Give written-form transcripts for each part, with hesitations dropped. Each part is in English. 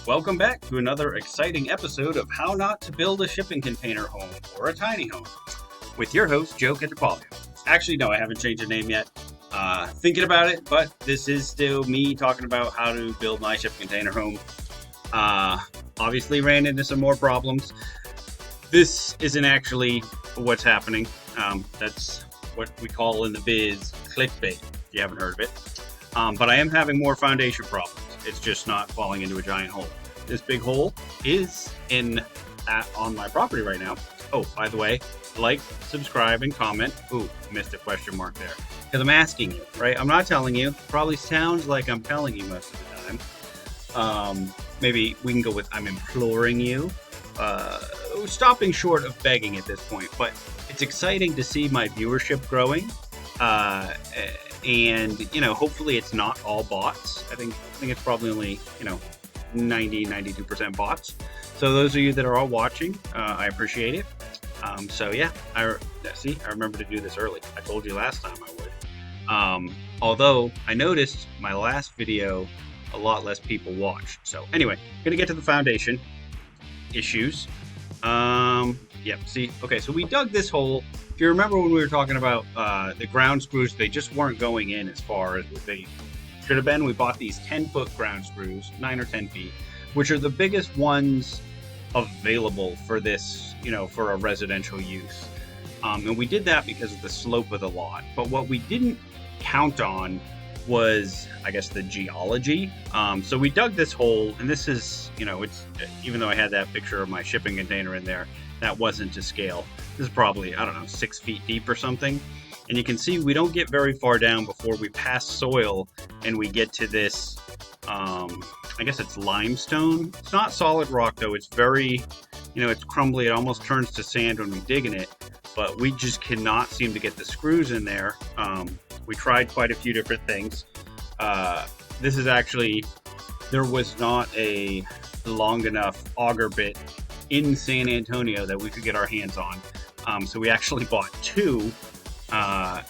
Welcome back to another exciting episode of How Not to Build a Shipping Container Home or a Tiny Home with your host, Joe Catrapaglio. Actually, no, I haven't changed the name yet. Thinking about it, but this is still me talking about how to build my shipping container home. Obviously ran into some more problems. This isn't actually what's happening. That's what we call in the biz clickbait, if you haven't heard of it. But I am having more foundation problems. It's just not falling into a giant hole. This big hole is on my property right now. Oh, by the way, like, subscribe, and comment. Ooh, missed a question mark there. Because I'm asking you, right? I'm not telling you. Probably sounds like I'm telling you most of the time. Maybe we can go with I'm imploring you. Stopping short of begging at this point. But it's exciting to see my viewership growing. And, hopefully it's not all bots. I think it's probably only, 92% bots. So those of you that are all watching, I appreciate it. I remember to do this early. I told you last time I would. Although I noticed my last video, a lot less people watched. So anyway, gonna get to the foundation issues. Okay, so we dug this hole. If you remember when we were talking about the ground screws, they just weren't going in as far as they should have been. We bought these 10-foot ground screws, 9 or 10 feet, which are the biggest ones available for this, for a residential use. And we did that because of the slope of the lot. But what we didn't count on was, I guess, the geology. So we dug this hole, and this is, it's, even though I had that picture of my shipping container in there, that wasn't to scale. This is probably, 6 feet deep or something. And you can see we don't get very far down before we pass soil and we get to this, I guess it's limestone. It's not solid rock though. It's very, it's crumbly. It almost turns to sand when we dig in it, but we just cannot seem to get the screws in there. We tried quite a few different things. This is actually, there was not a long enough auger bit in San Antonio that we could get our hands on. So we actually bought two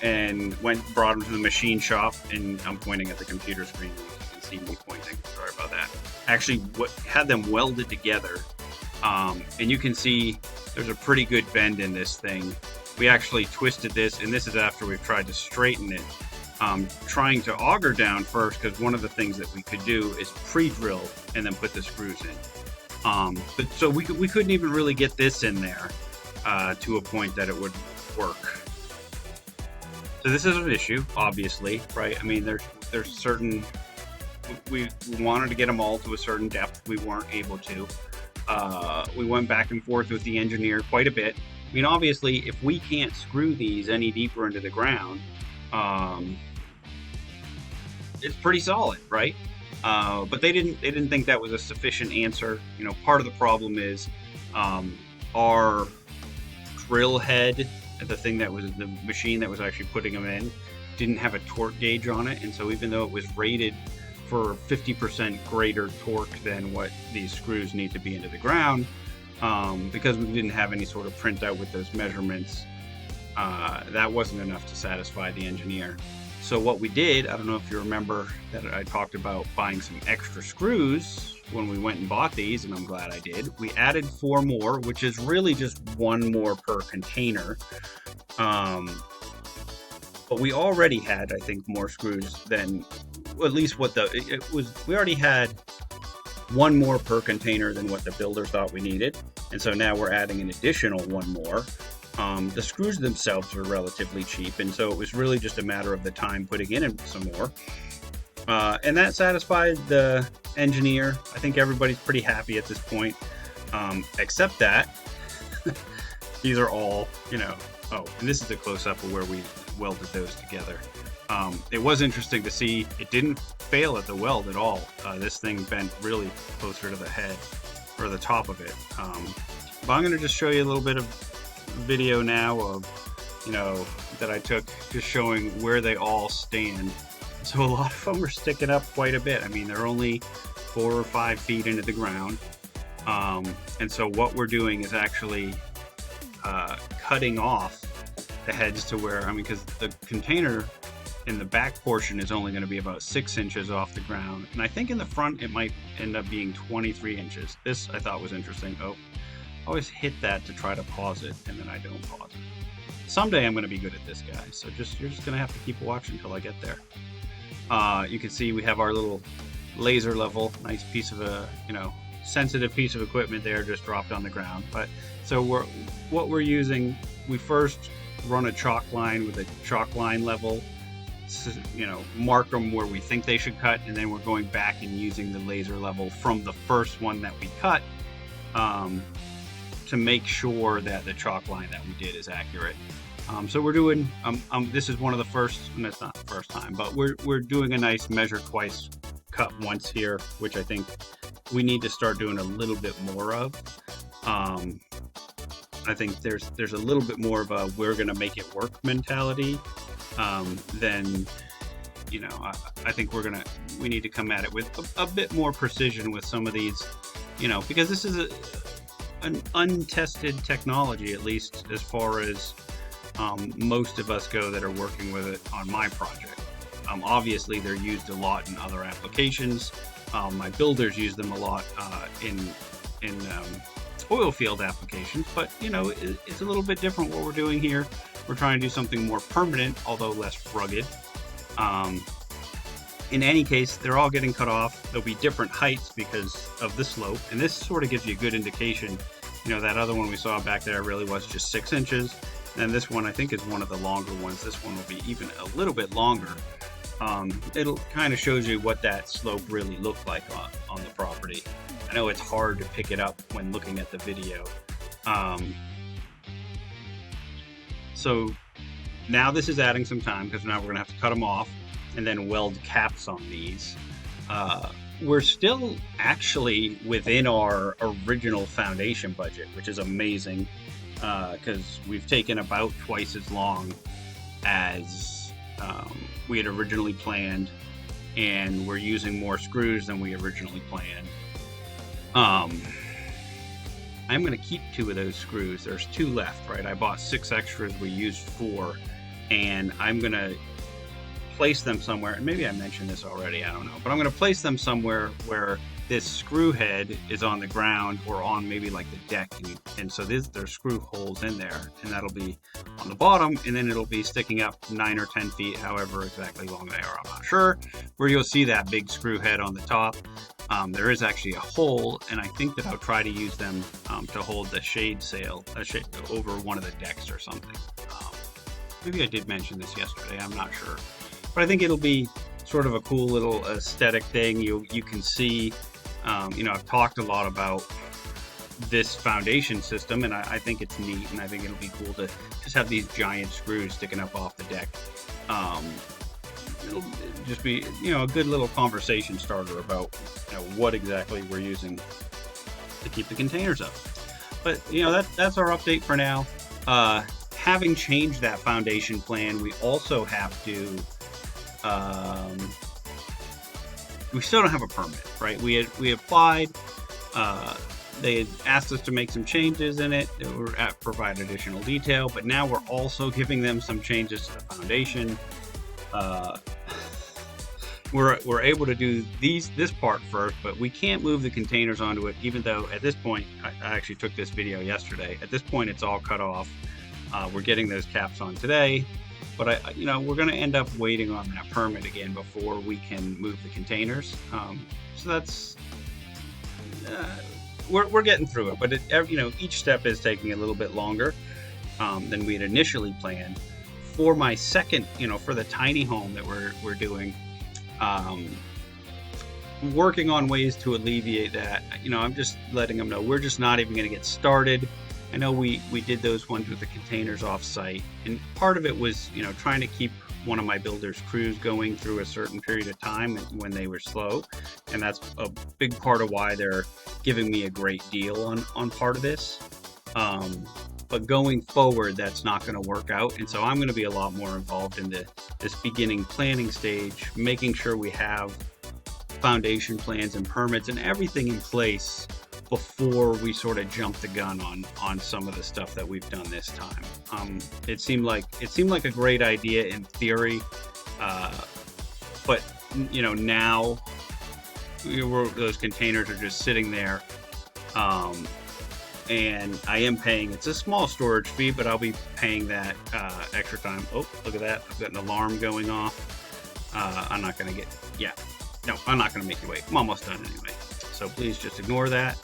and brought them to the machine shop, and I'm pointing at the computer screen. You can see me pointing. Sorry about that. Actually, had them welded together, and you can see there's a pretty good bend in this thing. We actually twisted this, and this is after we've tried to straighten it. Trying to auger down first, because one of the things that we could do is pre-drill and then put the screws in. But so we couldn't even really get this in there to a point that it would work. So this is an issue, obviously, right? I mean, there's certain, we wanted to get them all to a certain depth. We weren't able to. We went back and forth with the engineer quite a bit. I mean, obviously, if we can't screw these any deeper into the ground, it's pretty solid, right? But they didn't think that was a sufficient answer. Part of the problem is our drill head, the thing that was the machine that was actually putting them in, didn't have a torque gauge on it, and so even though it was rated for 50% greater torque than what these screws need to be into the ground, because we didn't have any sort of printout with those measurements, that wasn't enough to satisfy the engineer. So what we did, I don't know if you remember that I talked about buying some extra screws when we went and bought these, and I'm glad I did. We added 4 more, which is really just 1 more per container. But we already had, I think, more screws than, well, at least what it was. We already had 1 more per container than what the builder thought we needed. And so now we're adding an additional 1 more. The screws themselves are relatively cheap, and so it was really just a matter of the time putting in some more. And that satisfied the engineer. I think everybody's pretty happy at this point, except that these are all, oh, and this is a close-up of where we welded those together. It was interesting to see it didn't fail at the weld at all. This thing bent really closer to the head, or the top of it. But I'm going to just show you a little bit of video now of, that I took, just showing where they all stand. So a lot of them are sticking up quite a bit. I mean, they're only 4 or 5 feet into the ground. And so what we're doing is actually cutting off the heads to where, because the container and the back portion is only going to be about 6 inches off the ground. And I think in the front it might end up being 23 inches. This I thought was interesting. Oh, I always hit that to try to pause it, and then I don't pause it. Someday I'm going to be good at this, guys. So you're just going to have to keep watching until I get there. You can see we have our little laser level, nice piece of sensitive piece of equipment there, just dropped on the ground. But so what we're using, we first run a chalk line with a chalk line level, mark them where we think they should cut, and then we're going back and using the laser level from the first one that we cut to make sure that the chalk line that we did is accurate. So we're doing, this is one of the first, and it's not the first time, but we're doing a nice measure twice, cut once here, which I think we need to start doing a little bit more of. I think there's a little bit more of a we're going to make it work mentality than, I think we need to come at it with a bit more precision with some of these, because this is an untested technology, at least as far as most of us go that are working with it on my project. Obviously, they're used a lot in other applications. My builders use them a lot in oil field applications, but it's a little bit different what we're doing here. We're trying to do something more permanent, although less rugged. In any case, they're all getting cut off. There'll be different heights because of the slope, and this sort of gives you a good indication. That other one we saw back there really was just 6 inches, and this one I think is one of the longer ones. This one will be even a little bit longer. It'll kind of shows you what that slope really looked like on the property. I know it's hard to pick it up when looking at the video. So now this is adding some time because now we're going to have to cut them off and then weld caps on these. We're still actually within our original foundation budget, which is amazing because we've taken about twice as long as we had originally planned, and we're using more screws than we originally planned. I'm going to keep 2 of those screws. There's 2 left, right? I bought 6 extras. We used 4, and I'm going to place them somewhere. And maybe I mentioned this already, I don't know, but I'm going to place them somewhere where this screw head is on the ground or on maybe like the deck, and so there's screw holes in there, and that'll be on the bottom, and then it'll be sticking up 9 or 10 feet, however exactly long they are, I'm not sure, where you'll see that big screw head on the top. There is actually a hole, and I think that I'll try to use them to hold the shade sail over one of the decks or something. Maybe I did mention this yesterday, I'm not sure, but I think it'll be sort of a cool little aesthetic thing. You can see, I've talked a lot about this foundation system, and I think it's neat, and I think it'll be cool to just have these giant screws sticking up off the deck. It'll just be, a good little conversation starter about, what exactly we're using to keep the containers up. But, that's our update for now. Having changed that foundation plan, we also have to, we still don't have a permit, right? We applied, they had asked us to make some changes in it, provide additional detail, but now we're also giving them some changes to the foundation. We're able to do this part first, but we can't move the containers onto it, even though at this point, I actually took this video yesterday. At this point, it's all cut off. We're getting those caps on today, but we're going to end up waiting on that permit again before we can move the containers. So that's we're getting through it, but each step is taking a little bit longer than we had initially planned. For my second, for the tiny home that we're doing, working on ways to alleviate that. I'm just letting them know we're just not even going to get started. I know we did those ones with the containers off site, and part of it was trying to keep one of my builders' crews going through a certain period of time when they were slow, and that's a big part of why they're giving me a great deal on part of this. But going forward, that's not going to work out, and so I'm going to be a lot more involved in this beginning planning stage, making sure we have foundation plans and permits and everything in place before we sort of jumped the gun on some of the stuff that we've done this time. It seemed like a great idea in theory, but now those containers are just sitting there, and I am paying. It's a small storage fee, but I'll be paying that extra time. Oh, look at that! I've got an alarm going off. I'm not gonna make you wait. I'm almost done anyway. So please just ignore that.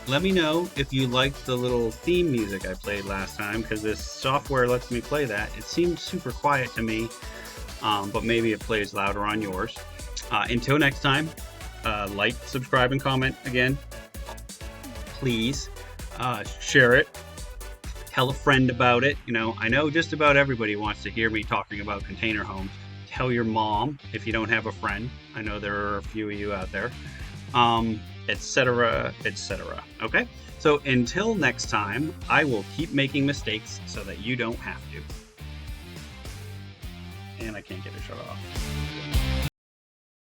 Let me know if you liked the little theme music I played last time, because this software lets me play that. It seemed super quiet to me, but maybe it plays louder on yours. Until next time, like, subscribe, and comment again. Please share it. Tell a friend about it. I know just about everybody wants to hear me talking about container homes. Tell your mom if you don't have a friend. I know there are a few of you out there. Etc., etc. Okay? So until next time, I will keep making mistakes so that you don't have to. And I can't get it shut off.